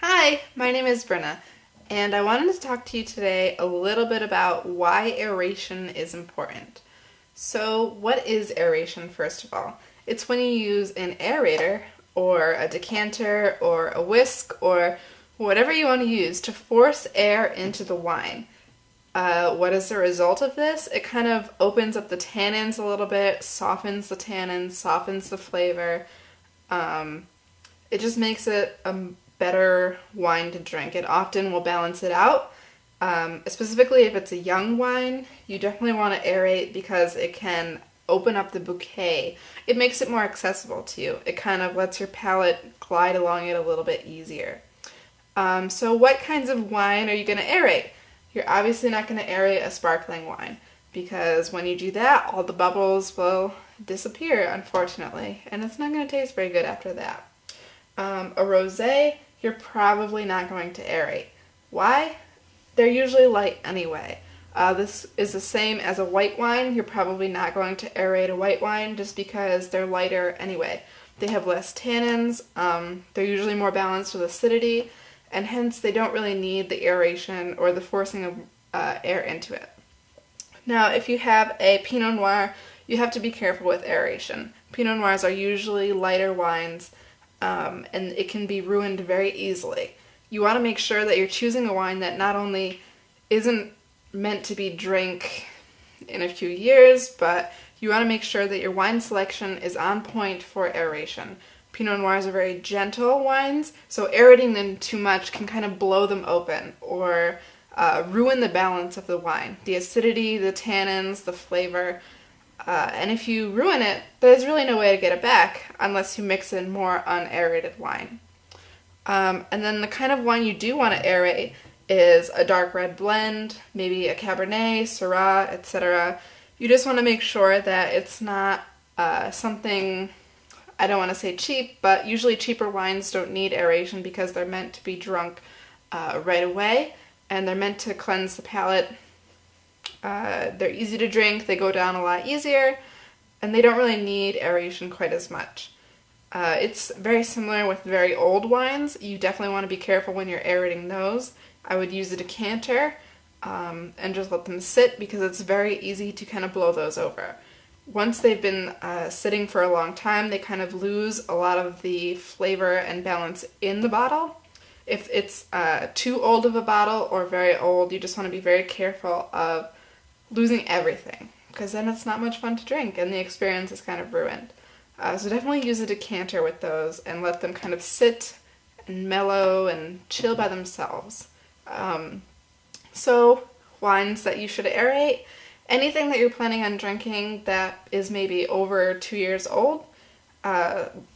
Hi, my name is Brenna, and I wanted to talk to you today a little bit about why aeration is important. So, what is aeration, first of all? It's when you use an aerator, or a decanter, or a whisk, or whatever you want to use to force air into the wine. What is the result of this? It kind of opens up the tannins a little bit, softens the tannins, softens the flavor. Um, it just makes it a better wine to drink. It often will balance it out. Specifically, if it's a young wine, you definitely want to aerate because it can open up the bouquet. It makes it more accessible to you. It kind of lets your palate glide along it a little bit easier. So what kinds of wine are you going to aerate? You're obviously not going to aerate a sparkling wine because when you do that, all the bubbles will disappear, unfortunately, and it's not going to taste very good after that. A rosé, you're probably not going to aerate. Why? They're usually light anyway. This is the same as a white wine. You're probably not going to aerate a white wine just because they're lighter anyway. They have less tannins, they're usually more balanced with acidity, and hence they don't really need the aeration or the forcing of air into it. Now, if you have a Pinot Noir, you have to be careful with aeration. Pinot Noirs are usually lighter wines, and it can be ruined very easily. You want to make sure that you're choosing a wine that not only isn't meant to be drank in a few years, but you want to make sure that your wine selection is on point for aeration. Pinot Noirs are very gentle wines, so aerating them too much can kind of blow them open or ruin the balance of the wine. The acidity, the tannins, the flavor. And if you ruin it, there's really no way to get it back unless you mix in more unaerated wine. And then the kind of wine you do want to aerate is a dark red blend, maybe a Cabernet, Syrah, etc. You just want to make sure that it's not something, I don't want to say cheap, but usually cheaper wines don't need aeration because they're meant to be drunk right away, and they're meant to cleanse the palate. They're easy to drink, they go down a lot easier, and they don't really need aeration quite as much. It's very similar with very old wines. You definitely want to be careful when you're aerating those. I would use a decanter and just let them sit because it's very easy to kind of blow those over. Once they've been sitting for a long time, they kind of lose a lot of the flavor and balance in the bottle. If it's too old of a bottle or very old, you just want to be very careful of losing everything because then it's not much fun to drink and the experience is kind of ruined. So definitely use a decanter with those and let them kind of sit and mellow and chill by themselves. So wines that you should aerate, anything that you're planning on drinking that is maybe over 2 years old,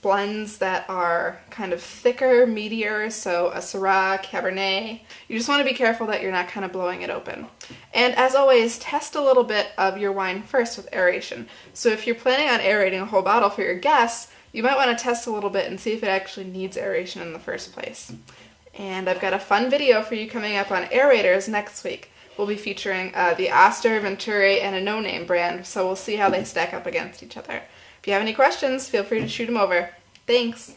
blends that are kind of thicker, meatier, so a Syrah, Cabernet. You just want to be careful that you're not kind of blowing it open. And as always, test a little bit of your wine first with aeration. So if you're planning on aerating a whole bottle for your guests, you might want to test a little bit and see if it actually needs aeration in the first place. And I've got a fun video for you coming up on aerators next week. We'll be featuring the Aerator, Vinturi, and a no-name brand, so we'll see how they stack up against each other. If you have any questions, feel free to shoot them over. Thanks!